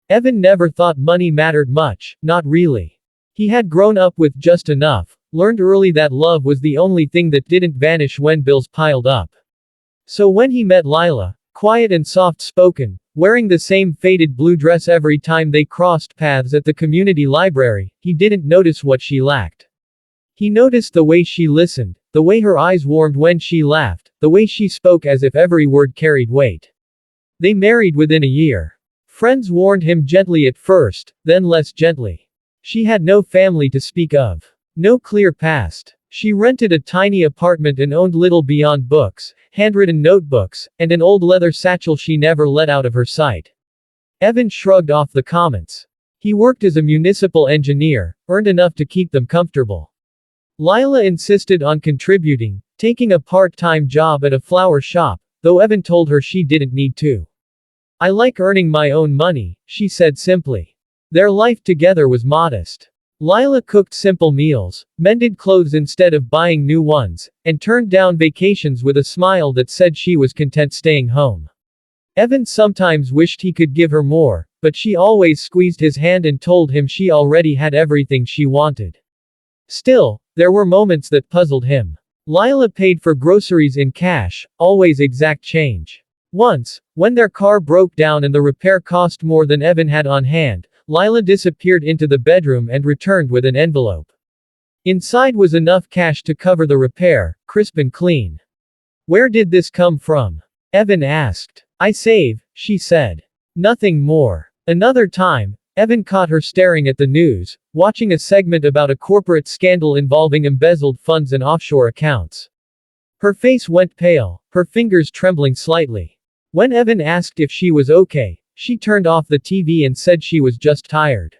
Evan never thought money mattered much, not really. He had grown up with just enough, learned early that love was the only thing that didn't vanish when bills piled up. So when he met Lila, quiet and soft-spoken, wearing the same faded blue dress every time they crossed paths at the community library, he didn't notice what she lacked. He noticed the way she listened, the way her eyes warmed when she laughed, the way she spoke as if every word carried weight. They married within a year. Friends warned him gently at first, then less gently. She had no family to speak of. No clear past. She rented a tiny apartment and owned little beyond books, handwritten notebooks, and an old leather satchel she never let out of her sight. Evan shrugged off the comments. He worked as a municipal engineer, earned enough to keep them comfortable. Lila insisted on contributing, taking a part-time job at a flower shop, though Evan told her she didn't need to. "I like earning my own money," she said simply. Their life together was modest. Lila cooked simple meals, mended clothes instead of buying new ones, and turned down vacations with a smile that said she was content staying home. Evan sometimes wished he could give her more, but she always squeezed his hand and told him she already had everything she wanted. Still, there were moments that puzzled him. Lila paid for groceries in cash, always exact change. Once, when their car broke down and the repair cost more than Evan had on hand, Lila disappeared into the bedroom and returned with an envelope. Inside was enough cash to cover the repair, crisp and clean. "Where did this come from?" Evan asked. "I save," she said. Nothing more. Another time, Evan caught her staring at the news, watching a segment about a corporate scandal involving embezzled funds and offshore accounts. Her face went pale, her fingers trembling slightly. When Evan asked if she was okay, she turned off the TV and said she was just tired.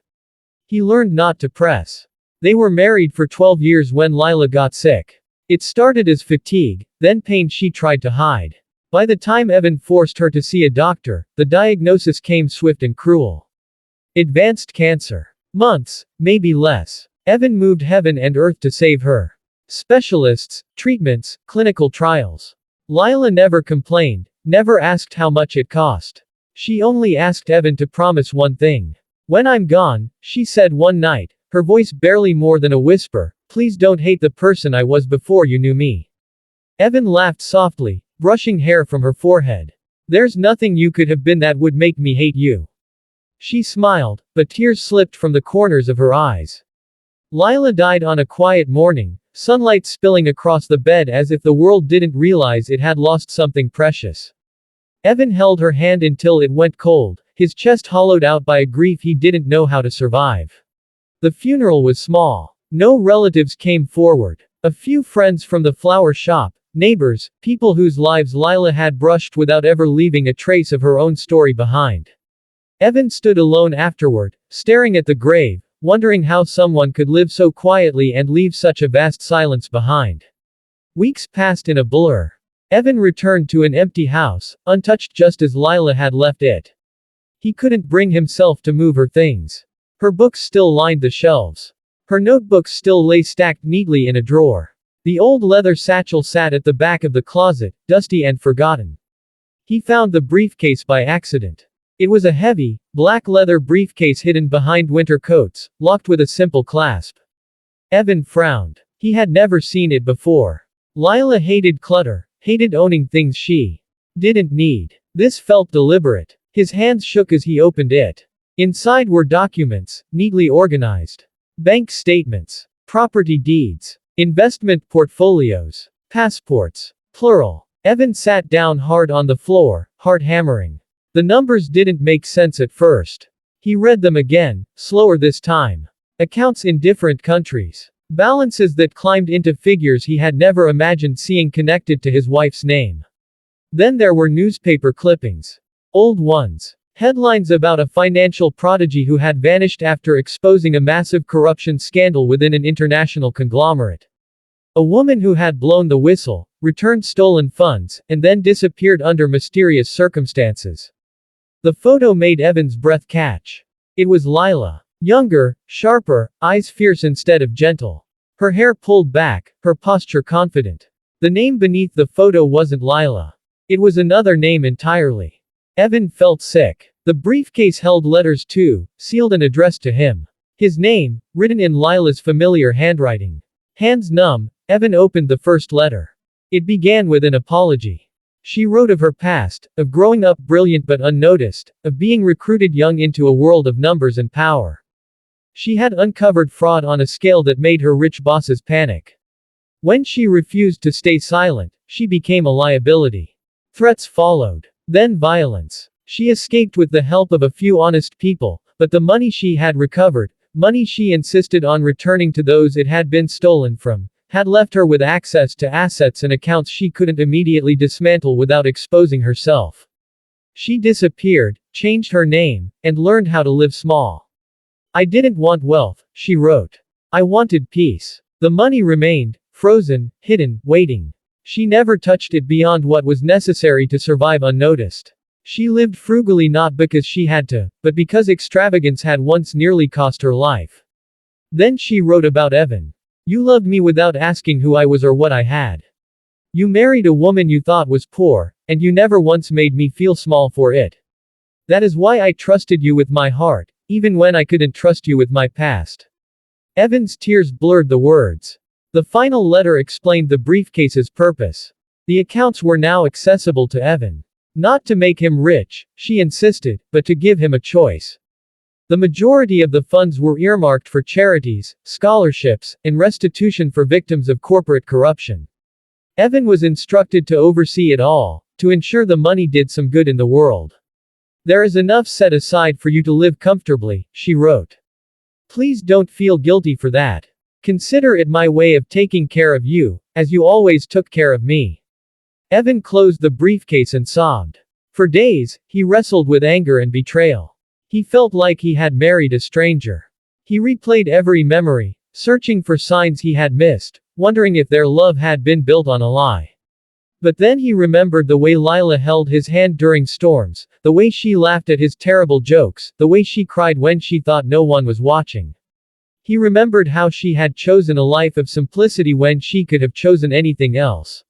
He learned not to press. They were married for 12 years when Lila got sick. It started as fatigue, then pain she tried to hide. By the time Evan forced her to see a doctor, the diagnosis came swift and cruel. Advanced cancer. Months, maybe less. Evan moved heaven and earth to save her. Specialists, treatments, clinical trials. Lila never complained, never asked how much it cost. She only asked Evan to promise one thing. "When I'm gone," she said one night, her voice barely more than a whisper, "please don't hate the person I was before you knew me." Evan laughed softly, brushing hair from her forehead. "There's nothing you could have been that would make me hate you." She smiled, but tears slipped from the corners of her eyes. Lila died on a quiet morning, sunlight spilling across the bed as if the world didn't realize it had lost something precious. Evan held her hand until it went cold, his chest hollowed out by a grief he didn't know how to survive. The funeral was small. No relatives came forward. A few friends from the flower shop, neighbors, people whose lives Lila had brushed without ever leaving a trace of her own story behind. Evan stood alone afterward, staring at the grave, wondering how someone could live so quietly and leave such a vast silence behind. Weeks passed in a blur. Evan returned to an empty house, untouched just as Lila had left it. He couldn't bring himself to move her things. Her books still lined the shelves. Her notebooks still lay stacked neatly in a drawer. The old leather satchel sat at the back of the closet, dusty and forgotten. He found the briefcase by accident. It was a heavy, black leather briefcase hidden behind winter coats, locked with a simple clasp. Evan frowned. He had never seen it before. Lila hated clutter, hated owning things she didn't need. This felt deliberate. His hands shook as he opened it. Inside were documents, neatly organized. Bank statements, property deeds, investment portfolios, passports, plural. Evan sat down hard on the floor, heart hammering. The numbers didn't make sense at first. He read them again, slower this time. Accounts in different countries. Balances that climbed into figures he had never imagined seeing connected to his wife's name. Then there were newspaper clippings. Old ones. Headlines about a financial prodigy who had vanished after exposing a massive corruption scandal within an international conglomerate. A woman who had blown the whistle, returned stolen funds, and then disappeared under mysterious circumstances. The photo made Evan's breath catch. It was Lila. Younger, sharper, eyes fierce instead of gentle. Her hair pulled back, her posture confident. The name beneath the photo wasn't Lila. It was another name entirely. Evan felt sick. The briefcase held letters too, sealed and addressed to him. His name, written in Lila's familiar handwriting. Hands numb, Evan opened the first letter. It began with an apology. She wrote of her past, of growing up brilliant but unnoticed, of being recruited young into a world of numbers and power. She had uncovered fraud on a scale that made her rich bosses panic. When she refused to stay silent, she became a liability. Threats followed. Then violence. She escaped with the help of a few honest people, but the money she had recovered, money she insisted on returning to those it had been stolen from, had left her with access to assets and accounts she couldn't immediately dismantle without exposing herself. She disappeared, changed her name, and learned how to live small. I didn't want wealth, she wrote. I wanted peace. The money remained, frozen, hidden, waiting. She never touched it beyond what was necessary to survive unnoticed. She lived frugally not because she had to, but because extravagance had once nearly cost her life. Then she wrote about Evan. You loved me without asking who I was or what I had. You married a woman you thought was poor, and you never once made me feel small for it. That is why I trusted you with my heart, even when I couldn't trust you with my past. Evan's tears blurred the words. The final letter explained the briefcase's purpose. The accounts were now accessible to Evan. Not to make him rich, she insisted, but to give him a choice. The majority of the funds were earmarked for charities, scholarships, and restitution for victims of corporate corruption. Evan was instructed to oversee it all, to ensure the money did some good in the world. There is enough set aside for you to live comfortably, she wrote. Please don't feel guilty for that. Consider it my way of taking care of you, as you always took care of me. Evan closed the briefcase and sobbed. For days, he wrestled with anger and betrayal. He felt like he had married a stranger. He replayed every memory, searching for signs he had missed, wondering if their love had been built on a lie. But then he remembered the way Lila held his hand during storms, the way she laughed at his terrible jokes, the way she cried when she thought no one was watching. He remembered how she had chosen a life of simplicity when she could have chosen anything else.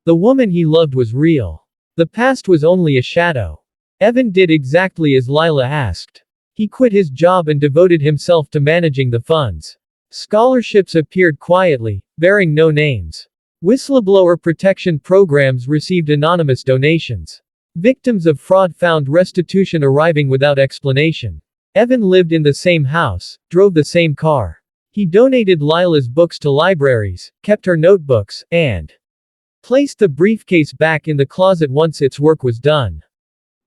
The woman he loved was real. The past was only a shadow. Evan did exactly as Lila asked. He quit his job and devoted himself to managing the funds. Scholarships appeared quietly, bearing no names. Whistleblower protection programs received anonymous donations. Victims of fraud found restitution arriving without explanation. Evan lived in the same house, drove the same car. He donated Lila's books to libraries, kept her notebooks, and placed the briefcase back in the closet once its work was done.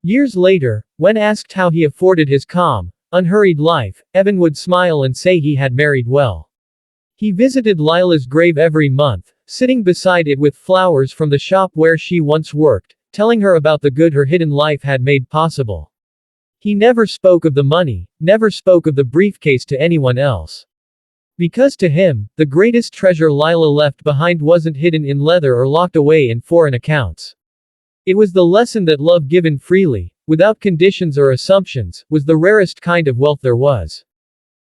Years later, when asked how he afforded his calm, unhurried life, Evan would smile and say he had married well. He visited Lila's grave every month, sitting beside it with flowers from the shop where she once worked, telling her about the good her hidden life had made possible. He never spoke of the money, never spoke of the briefcase to anyone else. Because to him, the greatest treasure Lila left behind wasn't hidden in leather or locked away in foreign accounts. It was the lesson that love given freely, without conditions or assumptions, was the rarest kind of wealth there was.